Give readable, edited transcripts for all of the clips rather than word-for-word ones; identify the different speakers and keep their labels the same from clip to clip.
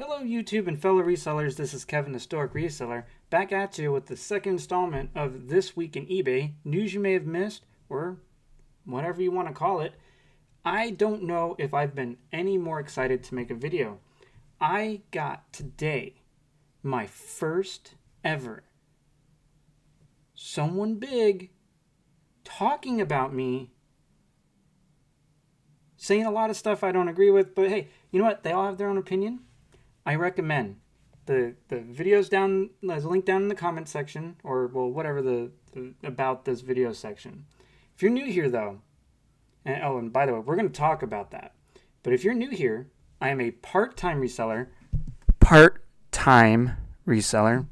Speaker 1: Hello YouTube and fellow resellers, this is Kevin the Stoic Reseller, back at you with the second installment of This Week in eBay, news you may have missed, or whatever you want to call it. I don't know if I've been any more excited to make a video. I got today my first ever someone big talking about me, saying a lot of stuff I don't agree with, but hey, you know what? They all have their own opinion. I recommend the videos down. There's a link down in the comment section, or well, whatever the about this video section. If you're new here though, and by the way, we're going to talk about that. But if you're new here, I am a part-time reseller. Part-time reseller.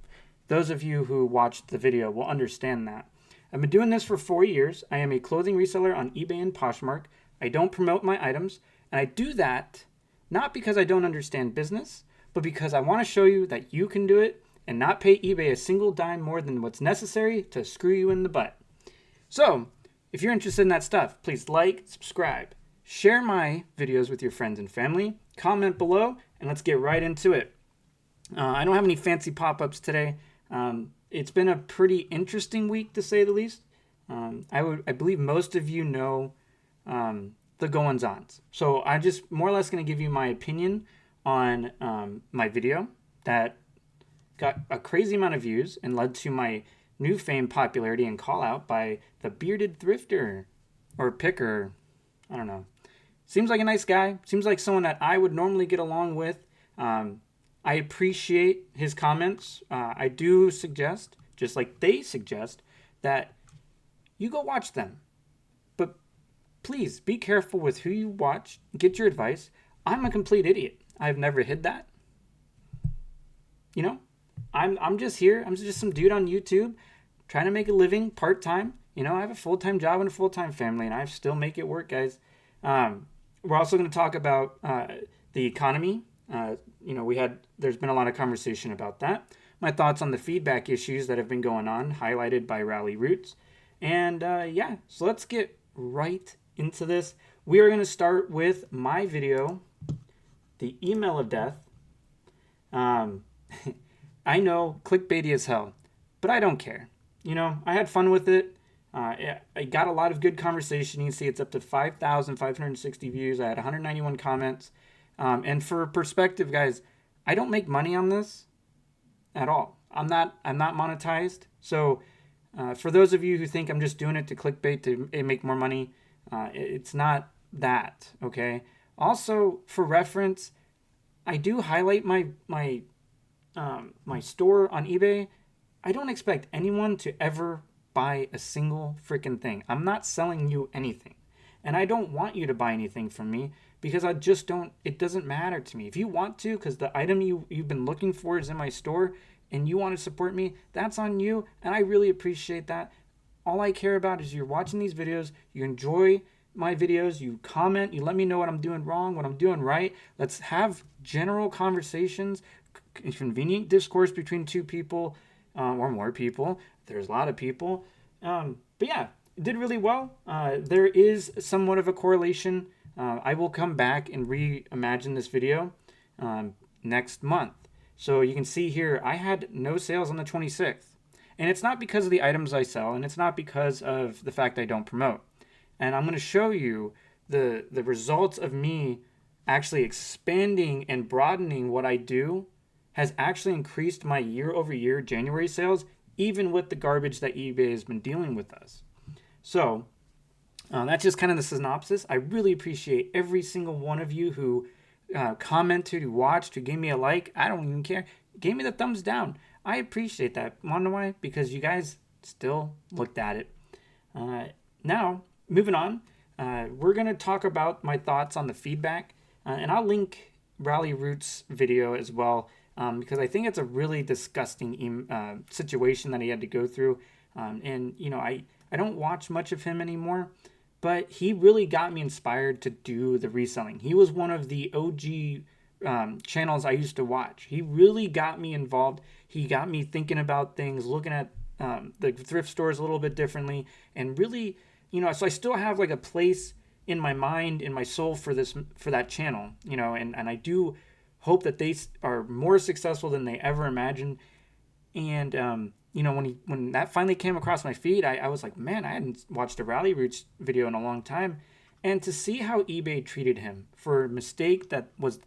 Speaker 1: Those of you who watched the video will understand that. I've been doing this for 4 years. I am a clothing reseller on eBay and Poshmark. I don't promote my items, and I do that not because I don't understand business, but because I want to show you that you can do it and not pay eBay a single dime more than what's necessary to screw you in the butt. So, if you're interested in that stuff, please like, subscribe, share my videos with your friends and family, comment below, and let's get right into it. I don't have any fancy pop-ups today. It's been a pretty interesting week, to say the least. I believe most of you know the goings-ons. So I'm just more or less going to give you my opinion on my video that got a crazy amount of views and led to my new fame, popularity, and call out by the bearded thrifter or picker. I don't know. Seems like a nice guy. Seems like someone that I would normally get along with. I appreciate his comments. I do suggest, just like they suggest, that you go watch them. But please be careful with who you watch. Get your advice. I'm a complete idiot. I've never hid that. You know, I'm just here. I'm just some dude on YouTube trying to make a living part-time. You know, I have a full-time job and a full-time family, and I still make it work, guys. We're also going to talk about the economy. There's been a lot of conversation about that. My thoughts on the feedback issues that have been going on, highlighted by RALLI Roots. And so let's get right into this. We are going to start with my video, the email of death. I know, clickbaity as hell, but I don't care. You know, I had fun with it. I got a lot of good conversation. You can see it's up to 5,560 views. I had 191 comments. And for perspective, guys, I don't make money on this at all. I'm not monetized. So for those of you who think I'm just doing it to clickbait to make more money, it's not that, okay? Also, for reference, I do highlight my store on eBay. I don't expect anyone to ever buy a single freaking thing. I'm not selling you anything. And I don't want you to buy anything from me because I just don't, it doesn't matter to me. If you want to, because the item you've been looking for is in my store and you want to support me, that's on you. And I really appreciate that. All I care about is you're watching these videos, you enjoy my videos, you comment, you let me know what I'm doing wrong, what I'm doing right. Let's have general conversations, convenient discourse between two people or more people. There's a lot of people. But yeah, it did really well. There is somewhat of a correlation. I will come back and reimagine this video next month. So you can see here, I had no sales on the 26th. And it's not because of the items I sell, and it's not because of the fact I don't promote. And I'm going to show you the results of me actually expanding and broadening what I do has actually increased my year-over-year January sales, even with the garbage that eBay has been dealing with us. So that's just kind of the synopsis. I really appreciate every single one of you who commented, who watched, who gave me a like. I don't even care. Gave me the thumbs down. I appreciate that. Want to know why? Because you guys still looked at it. Now, moving on, we're going to talk about my thoughts on the feedback. And I'll link RALLI Roots' video as well, because I think it's a really disgusting situation that he had to go through. And, you know, I don't watch much of him anymore, but he really got me inspired to do the reselling. He was one of the OG channels I used to watch. He really got me involved. He got me thinking about things, looking at the thrift stores a little bit differently, and really, you know, so I still have like a place in my mind, in my soul for that channel, you know, and I do hope that they are more successful than they ever imagined. And when that finally came across my feed, I was like, man, I hadn't watched a Rally Roots video in a long time. And to see how eBay treated him for a mistake that was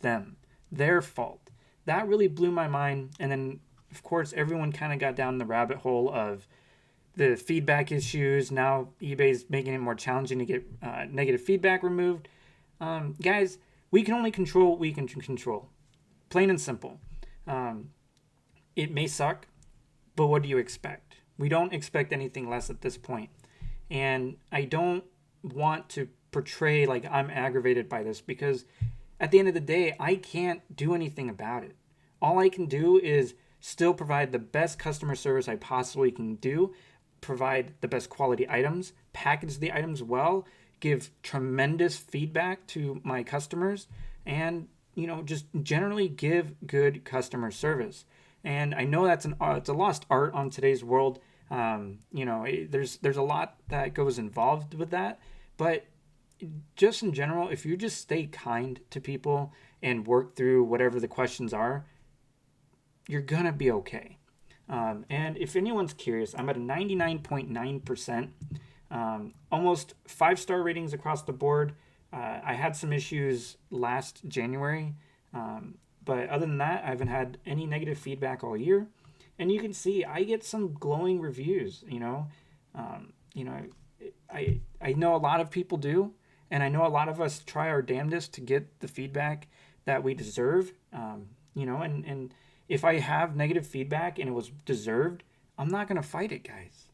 Speaker 1: their fault, that really blew my mind. And then, of course, everyone kind of got down the rabbit hole of the feedback issues. Now eBay's making it more challenging to get negative feedback removed. Guys, we can only control what we can control. Plain and simple. It may suck, but what do you expect? We don't expect anything less at this point. And I don't want to portray like I'm aggravated by this, because at the end of the day, I can't do anything about it. All I can do is still provide the best customer service I possibly can do, provide the best quality items, package the items well, give tremendous feedback to my customers, and just generally give good customer service. And I know that's it's a lost art on today's world. There's a lot that goes involved with that, but just in general, if you just stay kind to people and work through whatever the questions are, you're gonna be okay. And if anyone's curious, I'm at a 99.9%, almost 5-star ratings across the board. I had some issues last January, but other than that, I haven't had any negative feedback all year. And you can see I get some glowing reviews. I know a lot of people do, and I know a lot of us try our damnedest to get the feedback that we deserve. And if I have negative feedback and it was deserved, I'm not gonna fight it, guys.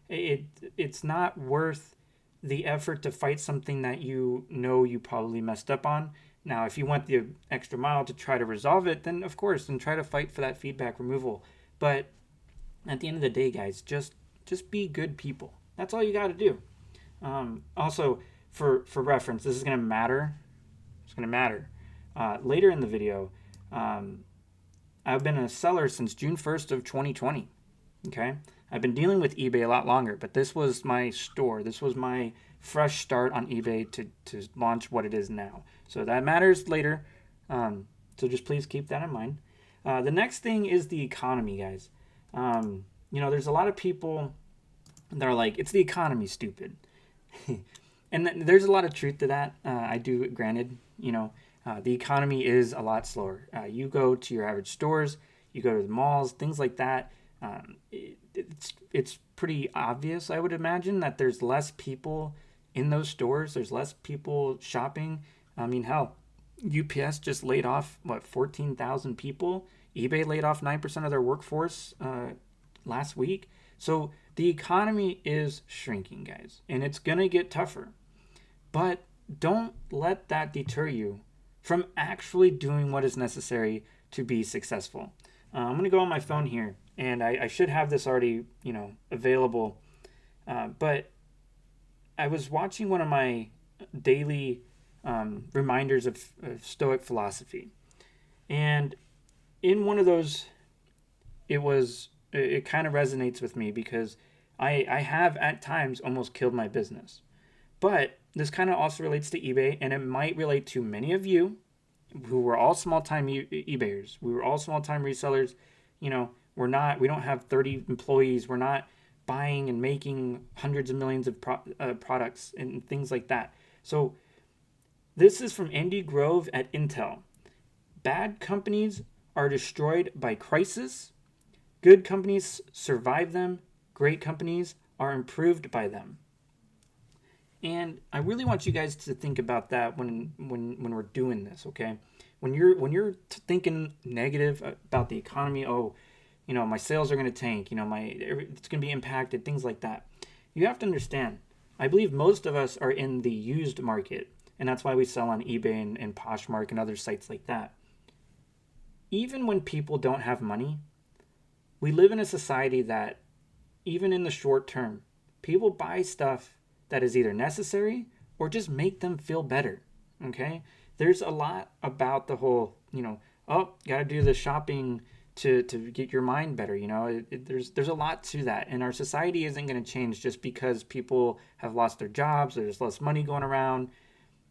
Speaker 1: It's not worth the effort to fight something that you probably messed up on. Now, if you went the extra mile to try to resolve it, then of course, then try to fight for that feedback removal. But at the end of the day, guys, just be good people. That's all you got to do. Also, for reference, this is going to matter. It's going to matter. Later in the video, I've been a seller since June 1st of 2020. Okay? I've been dealing with eBay a lot longer, but this was my store. This was my fresh start on eBay to launch what it is now. So that matters later. So just please keep that in mind. The next thing is the economy, guys. There's a lot of people that are like, it's the economy, stupid. And there's a lot of truth to that. I do, granted, the economy is a lot slower. You go to your average stores, you go to the malls, things like that. It's pretty obvious, I would imagine, that there's less people in those stores. There's less people shopping. I mean, hell, UPS just laid off 14,000 people. eBay laid off 9% of their workforce last week. So the economy is shrinking, guys, and it's gonna get tougher. But don't let that deter you from actually doing what is necessary to be successful. I'm gonna go on my phone here, and I should have this already, available. But I was watching one of my daily reminders of Stoic philosophy, and in one of those, it kind of resonates with me, because I have at times almost killed my business. But this kind of also relates to eBay, and it might relate to many of you who were all small-time eBayers. We were all small-time resellers. We don't have 30 employees. We're not buying and making hundreds of millions of products and things like that. So this is from Andy Grove at Intel. Bad companies are destroyed by crisis. Good companies survive them. Great companies are improved by them. And I really want you guys to think about that when we're doing this, okay? When you're thinking negative about the economy, my sales are going to tank, it's going to be impacted, things like that. You have to understand, I believe most of us are in the used market, and that's why we sell on eBay and Poshmark and other sites like that. Even when people don't have money, we live in a society that, even in the short term, people buy stuff that is either necessary or just make them feel better, okay? There's a lot about the whole, gotta do the shopping to get your mind better, there's a lot to that. And our society isn't going to change just because people have lost their jobs or there's less money going around.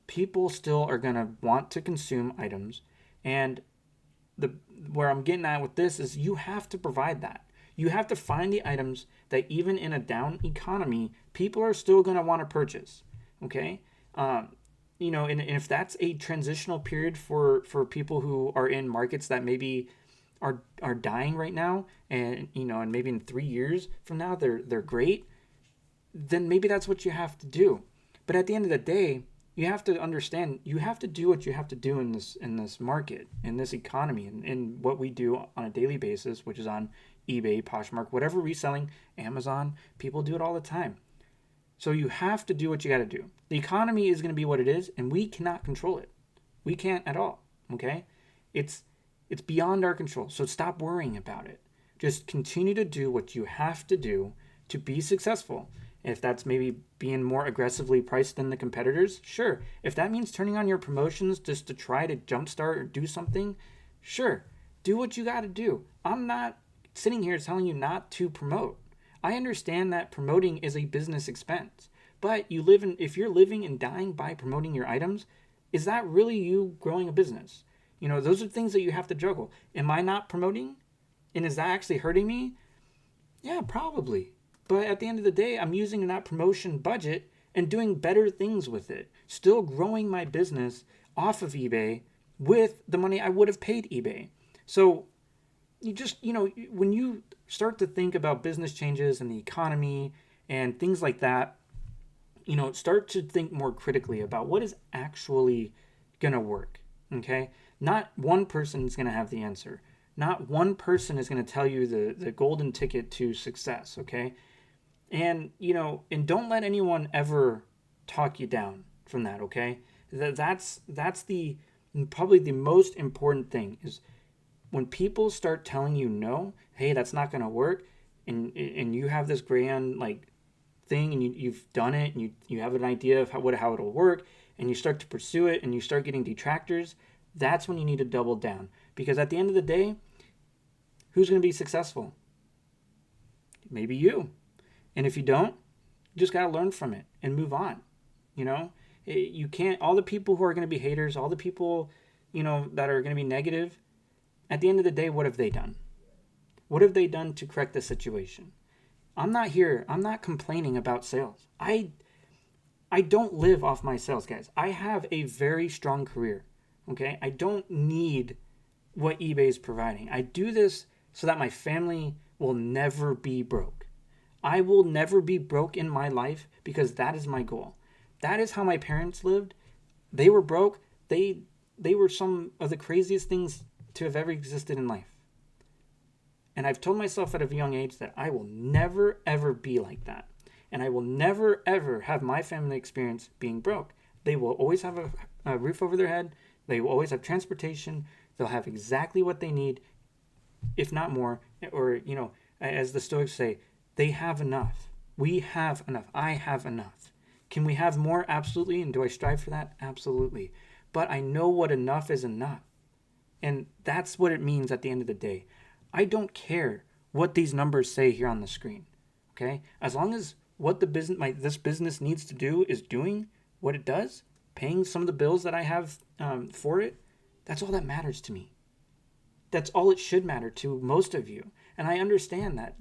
Speaker 1: People still are going to want to consume items. And the where I'm getting at with this is you have to provide that. You have to find the items that even in a down economy, people are still going to want to purchase. Okay, and if that's a transitional period for people who are in markets that maybe are dying right now, and maybe in 3 years from now they're great, then maybe that's what you have to do. But at the end of the day, you have to understand you have to do what you have to do in this market, in this economy, in what we do on a daily basis, which is on eBay, Poshmark, whatever reselling, Amazon. People do it all the time. So you have to do what you got to do. The economy is going to be what it is, and we cannot control it. We can't at all. Okay, it's beyond our control. So stop worrying about it. Just continue to do what you have to do to be successful. If that's maybe being more aggressively priced than the competitors, sure. If that means turning on your promotions just to try to jumpstart or do something, sure. Do what you got to do. I'm not sitting here telling you not to promote. I understand that promoting is a business expense, but if you're living and dying by promoting your items, is that really you growing a business? Those are things that you have to juggle. Am I not promoting? And is that actually hurting me? Yeah, probably. But at the end of the day, I'm using that promotion budget and doing better things with it. Still growing my business off of eBay with the money I would have paid eBay. So when you start to think about business changes and the economy and things like that, start to think more critically about what is actually going to work. Okay? Not one person is going to have the answer. Not one person is going to tell you the golden ticket to success. Okay? And don't let anyone ever talk you down from that. Okay? That's probably the most important thing is when people start telling you no, hey, that's not going to work, and you have this grand thing, and you've done it, and you have an idea of how it'll work, and you start to pursue it, and you start getting detractors, that's when you need to double down. Because at the end of the day, who's going to be successful? Maybe you. And if you don't, you just got to learn from it and move on. You can't, all the people who are going to be haters, all the people, that are going to be negative, at the end of the day, what have they done? What have they done to correct the situation? I'm not complaining about sales. I don't live off my sales, guys. I have a very strong career, okay? I don't need what eBay is providing. I do this so that my family will never be broke. I will never be broke in my life because that is my goal. That is how my parents lived. They were broke. They were some of the craziest things to have ever existed in life. And I've told myself at a young age that I will never, ever be like that. And I will never, ever have my family experience being broke. They will always have a roof over their head. They will always have transportation. They'll have exactly what they need, if not more. Or, as the Stoics say, they have enough. We have enough. I have enough. Can we have more? Absolutely. And do I strive for that? Absolutely. But I know what enough is enough. And that's what it means at the end of the day. I don't care what these numbers say here on the screen. Okay? As long as what this business needs to do is doing what it does, paying some of the bills that I have for it, that's all that matters to me. That's all it should matter to most of you. And I understand that,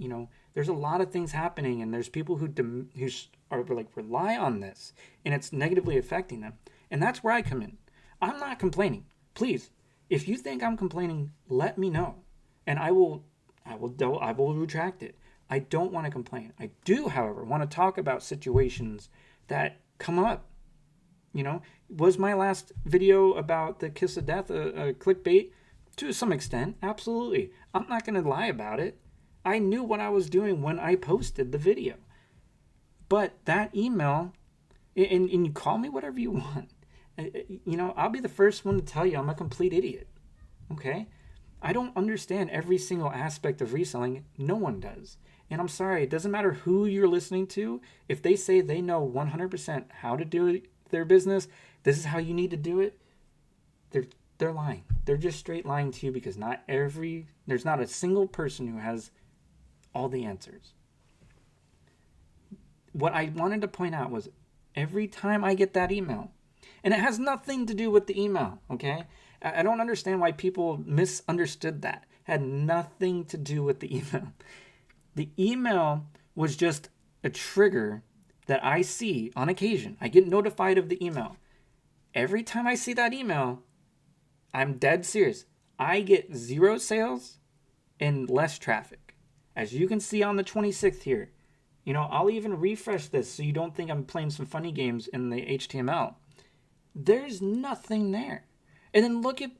Speaker 1: there's a lot of things happening, and there's people who rely on this, and it's negatively affecting them. And that's where I come in. I'm not complaining. Please, if you think I'm complaining, let me know, and I will retract it. I don't want to complain. I do, however, want to talk about situations that come up. Was my last video about the kiss of death a clickbait? To some extent, absolutely. I'm not going to lie about it. I knew what I was doing when I posted the video. But that email, and you call me whatever you want. I'll be the first one to tell you I'm a complete idiot. Okay? I don't understand every single aspect of reselling. No one does. And I'm sorry, it doesn't matter who you're listening to. If they say they know 100% how to do their business, this is how you need to do it, they're lying. They're just straight lying to you because there's not a single person who has all the answers. What I wanted to point out was every time I get that email, and it has nothing to do with the email, okay? I don't understand why people misunderstood that. It had nothing to do with the email. The email was just a trigger that I see on occasion. I get notified of the email. Every time I see that email, I'm dead serious. I get 0 sales and less traffic. As you can see on the 26th here, I'll even refresh this so you don't think I'm playing some funny games in the HTML. There's nothing there. And then look at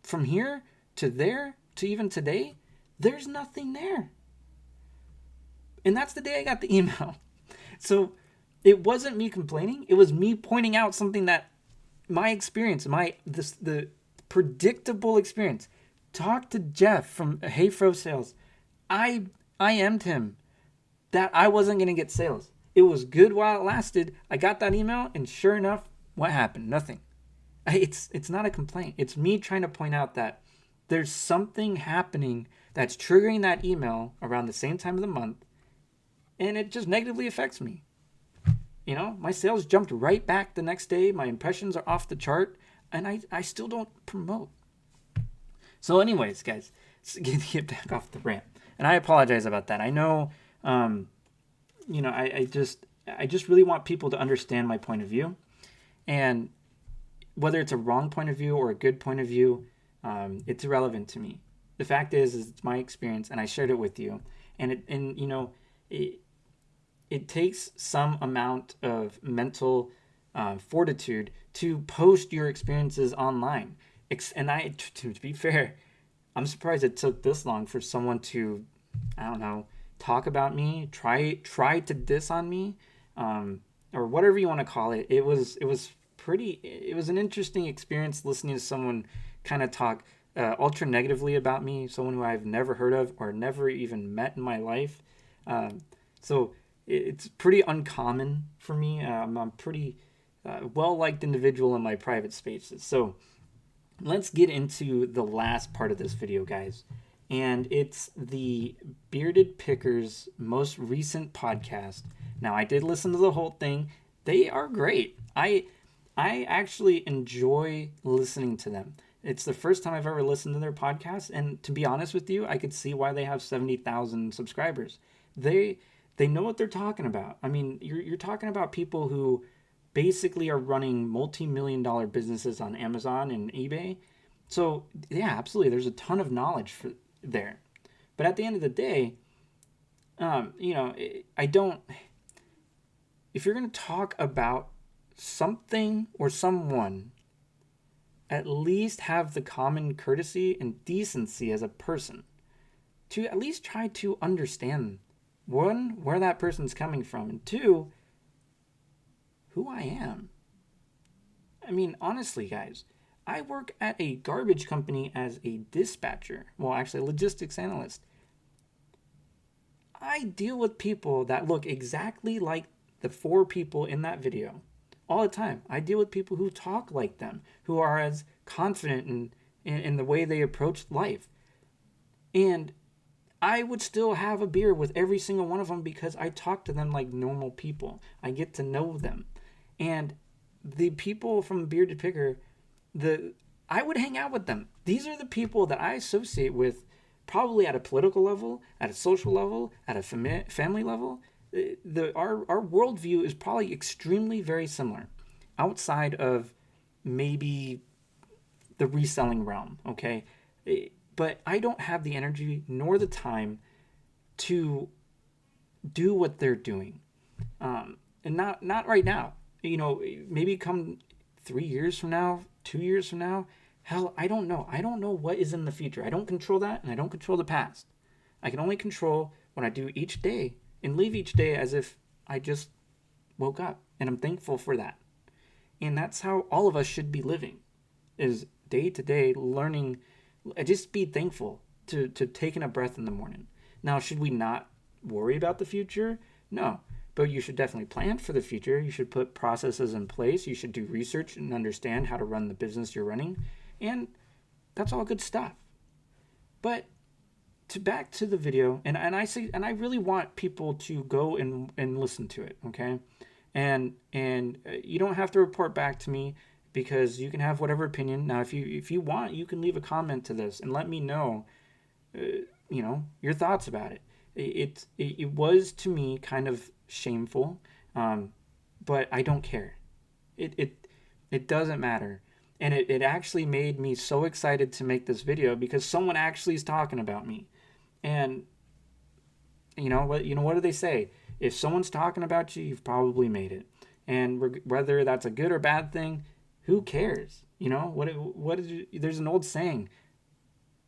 Speaker 1: from here to there to even today, there's nothing there. And that's the day I got the email. So it wasn't me complaining. It was me pointing out something that my experience, the predictable experience. Talk to Jeff from Hey Fro Sales. I IM'd him that I wasn't going to get sales. It was good while it lasted. I got that email, and sure enough, what happened? Nothing. It's not a complaint. It's me trying to point out that there's something happening that's triggering that email around the same time of the month, and it just negatively affects me. My sales jumped right back the next day. My impressions are off the chart, and I still don't promote. So anyways, guys, get back off the rant. And I apologize about that. I know, I just really want people to understand my point of view. And whether it's a wrong point of view or a good point of view, it's irrelevant to me. The fact is it's my experience, and I shared it with you. And it takes some amount of mental fortitude to post your experiences online. And to be fair, I'm surprised it took this long for someone to, I don't know, talk about me, try to diss on me, or whatever you want to call it. It was an interesting experience listening to someone kind of talk ultra negatively about me, someone who I've never heard of or never even met in my life. So it's pretty uncommon for me. I'm a pretty well-liked individual in my private spaces. So let's get into the last part of this video, guys. And it's the Bearded Pickers' most recent podcast. Now, I did listen to the whole thing. They are great. I actually enjoy listening to them. It's the first time I've ever listened to their podcast, and to be honest with you, I could see why they have 70,000 subscribers. They know what they're talking about. I mean, you're talking about people who basically are running multi-million-dollar businesses on Amazon and eBay. So, yeah, absolutely, there's a ton of knowledge there. But at the end of the day, I don't... If you're going to talk about something or someone, at least have the common courtesy and decency as a person to at least try to understand, one, where that person's coming from, and two, who I am. I mean, honestly, guys, I work at a garbage company as a dispatcher. Well, actually, a logistics analyst. I deal with people that look exactly like the 4 people in that video all the time. I deal with people who talk like them, who are as confident in the way they approach life. And I would still have a beer with every single one of them because I talk to them like normal people. I get to know them. And the people from Bearded Picker, I would hang out with them. These are the people that I associate with, probably at a political level, at a social level, at a family level. Our worldview is probably extremely very similar, outside of maybe the reselling realm, okay? But I don't have the energy nor the time to do what they're doing, and not right now. Maybe come 3 years from now, 2 years from now. Hell, I don't know. I don't know what is in the future. I don't control that, and I don't control the past. I can only control what I do each day and live each day as if I just woke up, and I'm thankful for that. And that's how all of us should be living, is day to day learning. Just be thankful to taking a breath in the morning. Now, should we not worry about the future? No. But you should definitely plan for the future. You should put processes in place. You should do research and understand how to run the business you're running. And that's all good stuff. But back to the video, and I really want people to go and listen to it, okay? And you don't have to report back to me. because you can have whatever opinion. Now, if you want, you can leave a comment to this and let me know, your thoughts about it. It was to me kind of shameful, but I don't care. It doesn't matter. And it actually made me so excited to make this video because someone actually is talking about me. And what do they say? If someone's talking about you, you've probably made it. And whether that's a good or bad thing, who cares? There's an old saying,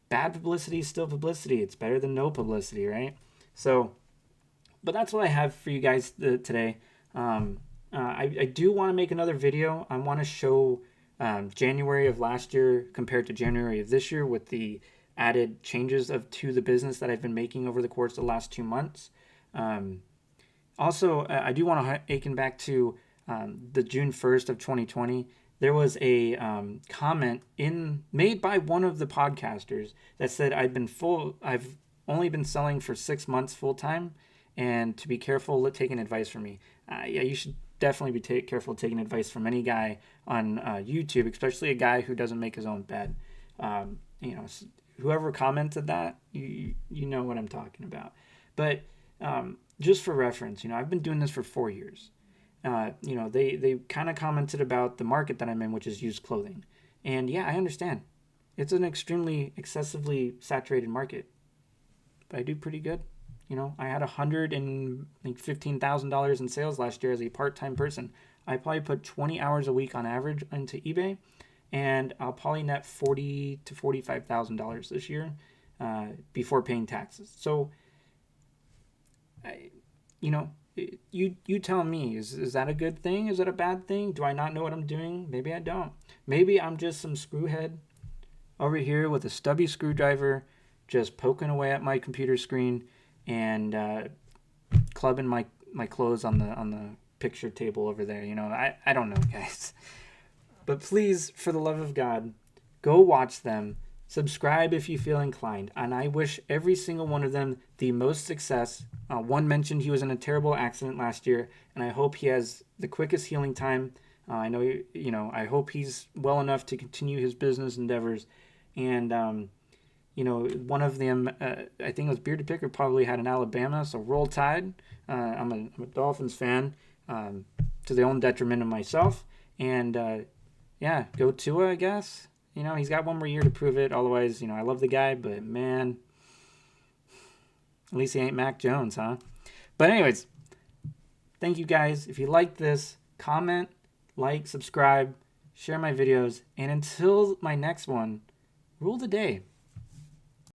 Speaker 1: bad publicity is still publicity. It's better than no publicity, right? So, but that's what I have for you guys today. I do want to make another video. I want to show January of last year compared to January of this year with the added changes to the business that I've been making over the course of the last 2 months. Also, I do want to harken back to the June 1st of 2020. There was a comment made by one of the podcasters that said I've only been selling for 6 months full time, and to be careful taking advice from me. Yeah, you should definitely be careful taking advice from any guy on YouTube, especially a guy who doesn't make his own bed. Whoever commented that, you know what I'm talking about. But just for reference, I've been doing this for 4 years. They kind of commented about the market that I'm in, which is used clothing. And yeah, I understand. It's an extremely excessively saturated market. But I do pretty good. I had $115,000 in sales last year as a part-time person. I probably put 20 hours a week on average into eBay, and I'll probably net $40,000 to $45,000 this year before paying taxes. So, you tell me, is that a good thing? Is it a bad thing? Do I not know what I'm doing? Maybe I don't. Maybe I'm just some screwhead over here with a stubby screwdriver just poking away at my computer screen and clubbing my clothes on the picture table over there. I don't know, guys. But please, for the love of God, go watch them. Subscribe if you feel inclined. And I wish every single one of them the most success. One mentioned he was in a terrible accident last year, and I hope he has the quickest healing time. I know, I hope he's well enough to continue his business endeavors. And, one of them, I think it was Bearded Picker, probably had an Alabama, so roll tide. I'm a Dolphins fan, to the own detriment of myself. And, go Tua, I guess. He's got one more year to prove it. Otherwise, I love the guy, but man, at least he ain't Mac Jones, huh? But anyways, thank you guys. If you like this, comment, like, subscribe, share my videos. And until my next one, rule the day.